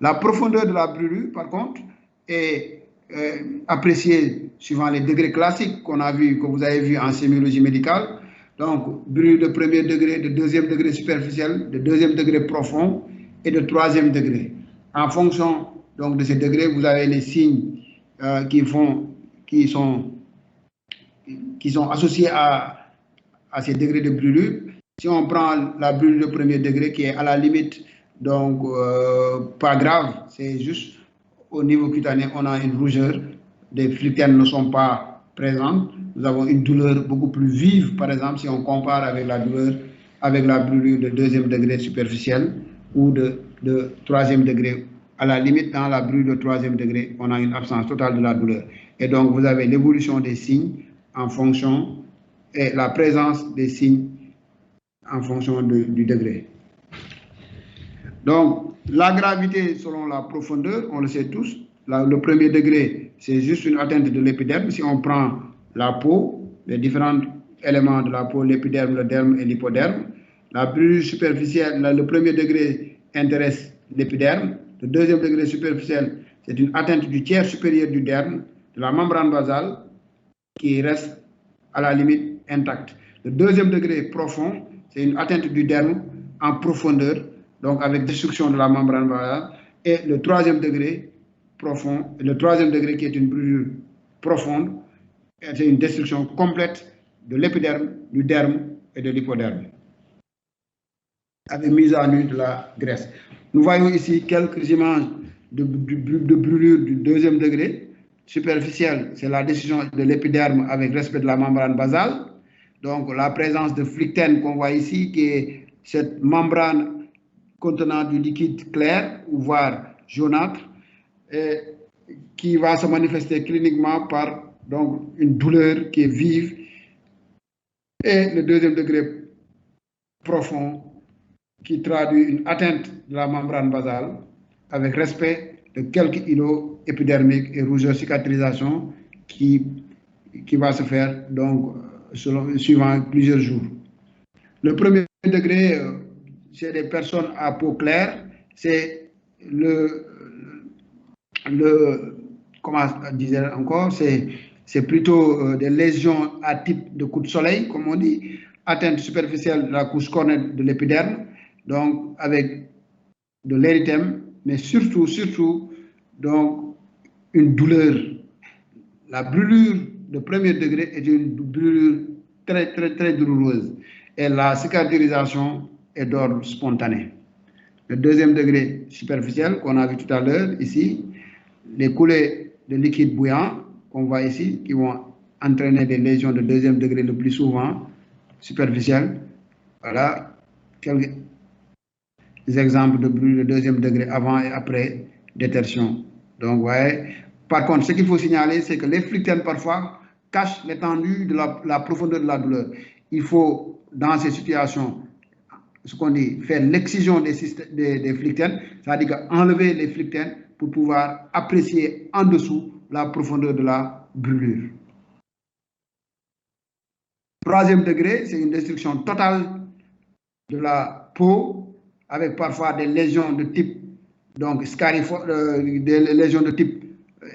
La profondeur de la brûlure, par contre, est appréciée suivant les degrés classiques qu'on a vu, que vous avez vu en sémiologie médicale. Donc, brûlure de premier degré, de deuxième degré superficiel, de deuxième degré profond et de troisième degré. En fonction donc, de ces degrés, vous avez les signes qui sont associés à ces degrés de brûlure. Si on prend la brûlure de premier degré qui est à la limite, donc pas grave, c'est juste au niveau cutané, on a une rougeur, les flictènes ne sont pas présentes, nous avons une douleur beaucoup plus vive, par exemple, si on compare avec la douleur, avec la brûlure de deuxième degré superficiel ou de troisième degré. À la limite, dans la brûlure de troisième degré, on a une absence totale de la douleur. Et donc, vous avez l'évolution des signes en fonction et la présence des signes en fonction du degré. Donc, la gravité selon la profondeur, on le sait tous. Le premier degré, c'est juste une atteinte de l'épiderme. Si on prend la peau, les différents éléments de la peau, l'épiderme, le derme et l'hypoderme, la brûlure superficielle, le premier degré intéresse l'épiderme. Le deuxième degré superficiel, c'est une atteinte du tiers supérieur du derme, de la membrane basale, qui reste à la limite intacte. Le deuxième degré profond, c'est une atteinte du derme en profondeur, donc avec destruction de la membrane basale. Et le troisième degré profond, le troisième degré qui est une brûlure profonde, c'est une destruction complète de l'épiderme, du derme et de l'hypoderme, avec mise à nu de la graisse. Nous voyons ici quelques images de brûlure du deuxième degré. Superficielle, c'est la destruction de l'épiderme avec respect de la membrane basale. Donc, la présence de flictène qu'on voit ici, qui est cette membrane contenant du liquide clair, ou voire jaunâtre, et qui va se manifester cliniquement par donc, une douleur qui est vive. Et le deuxième degré profond, qui traduit une atteinte de la membrane basale avec respect de quelques îlots épidermiques et rougeur cicatrisation qui va se faire donc suivant plusieurs jours. Le premier degré, c'est des personnes à peau claire, c'est comment disait encore, c'est plutôt des lésions à type de coup de soleil, comme on dit, atteinte superficielle de la couche cornéenne de l'épiderme, donc avec de l'érythème, mais surtout, donc une douleur. La brûlure de premier degré est une brûlure très douloureuse et la cicatrisation est d'ordre spontané. Le deuxième degré superficiel qu'on a vu tout à l'heure ici, les coulées de liquide bouillant qu'on voit ici qui vont entraîner des lésions de deuxième degré le plus souvent superficielles. Voilà quelques exemples de brûlure de deuxième degré avant et après détertion. Donc, ouais. Par contre, ce qu'il faut signaler, c'est que les flictènes parfois cachent l'étendue de la profondeur de la douleur. Il faut, dans ces situations, ce qu'on dit, faire l'excision des flictènes, c'est-à-dire enlever les flictènes pour pouvoir apprécier en dessous la profondeur de la brûlure. Troisième degré, c'est une destruction totale de la peau avec parfois des lésions de type donc des lésions de type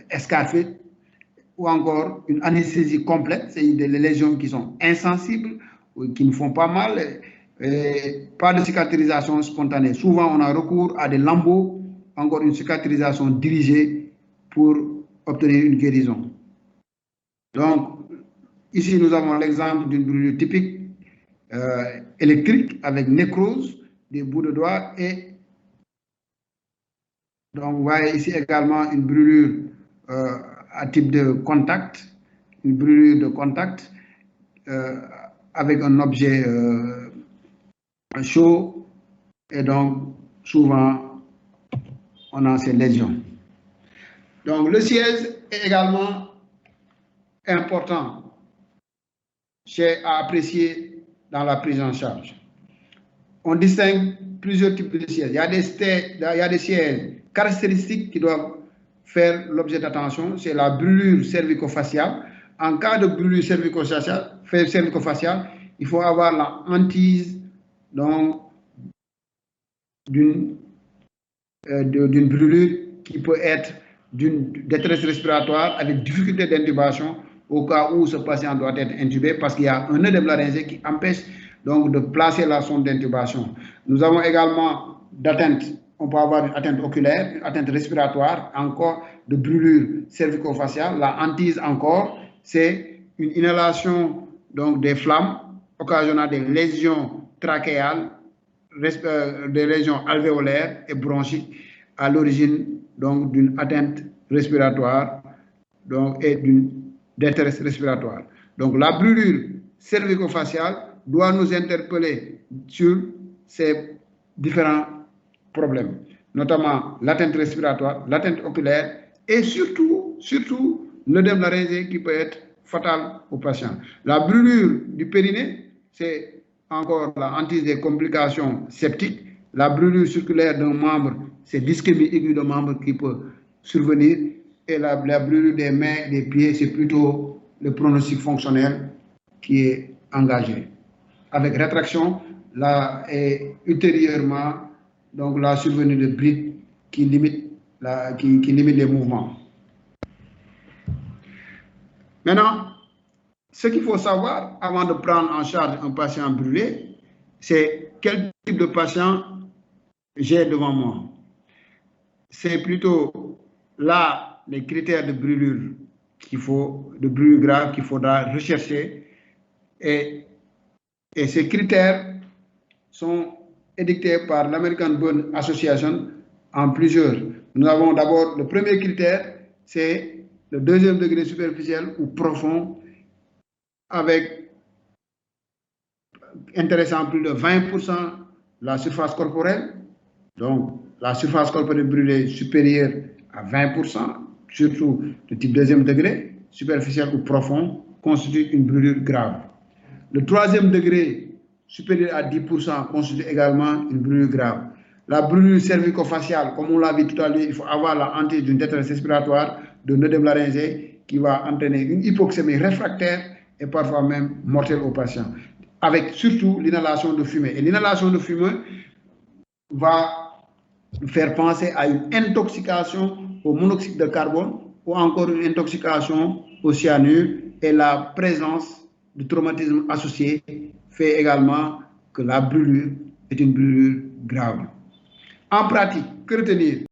escarpée ou encore une anesthésie complète, c'est des lésions qui sont insensibles ou qui ne font pas mal, et pas de cicatrisation spontanée. Souvent, on a recours à des lambeaux, encore une cicatrisation dirigée pour obtenir une guérison. Donc, ici, nous avons l'exemple d'une brûlure typique électrique avec nécrose des bouts de doigts et donc vous voyez ici également une brûlure à type de contact, une brûlure de contact avec un objet chaud et donc souvent on a ces lésions. Donc le siège est également important à apprécier dans la prise en charge. On distingue plusieurs types de sièges. Il y a des sièges caractéristiques qui doivent faire l'objet d'attention. C'est la brûlure cervico-faciale. En cas de brûlure cervico-faciale, il faut avoir la hantise d'une d'une brûlure qui peut être d'une détresse respiratoire avec difficulté d'intubation au cas où ce patient doit être intubé parce qu'il y a un nœud de laryngée qui empêche donc de placer la sonde d'intubation. Nous avons également d'atteinte, on peut avoir une atteinte oculaire, une atteinte respiratoire, encore de brûlure cervico-faciale. La hantise encore, c'est une inhalation donc des flammes occasionnant des lésions trachéales, des lésions alvéolaires et bronchiques à l'origine donc d'une atteinte respiratoire donc, et d'une détresse respiratoire. Donc la brûlure cervico-faciale doit nous interpeller sur ces différents problèmes, notamment l'atteinte respiratoire, l'atteinte oculaire et surtout l'œdème laryngé qui peut être fatal au patient. La brûlure du périnée, c'est encore la hantise des complications septiques. La brûlure circulaire d'un membre, c'est l'ischémie aiguë de membre qui peut survenir. Et la brûlure des mains, des pieds, c'est plutôt le pronostic fonctionnel qui est engagé. Avec rétraction, là, et ultérieurement, donc la survenue de brides qui limite les mouvements. Maintenant, ce qu'il faut savoir avant de prendre en charge un patient brûlé, c'est quel type de patient j'ai devant moi. C'est plutôt là les critères de brûlure de brûlure grave qu'il faudra rechercher. Et ces critères sont édictés par l'American Burn Association en plusieurs. Nous avons d'abord le premier critère, c'est le deuxième degré superficiel ou profond, avec intéressant plus de 20% la surface corporelle. Donc, la surface corporelle brûlée supérieure à 20%, surtout de type deuxième degré, superficiel ou profond, constitue une brûlure grave. Le troisième degré, supérieur à 10%, constitue également une brûlure grave. La brûlure cervico-faciale, comme on l'a vu tout à l'heure, il faut avoir la hantise d'une détresse respiratoire, de l'œdème laryngé, qui va entraîner une hypoxémie réfractaire et parfois même mortelle au patient, avec surtout l'inhalation de fumée. Et l'inhalation de fumée va faire penser à une intoxication au monoxyde de carbone ou encore une intoxication au cyanure, et la présence du traumatisme associé fait également que la brûlure est une brûlure grave. En pratique, que retenir?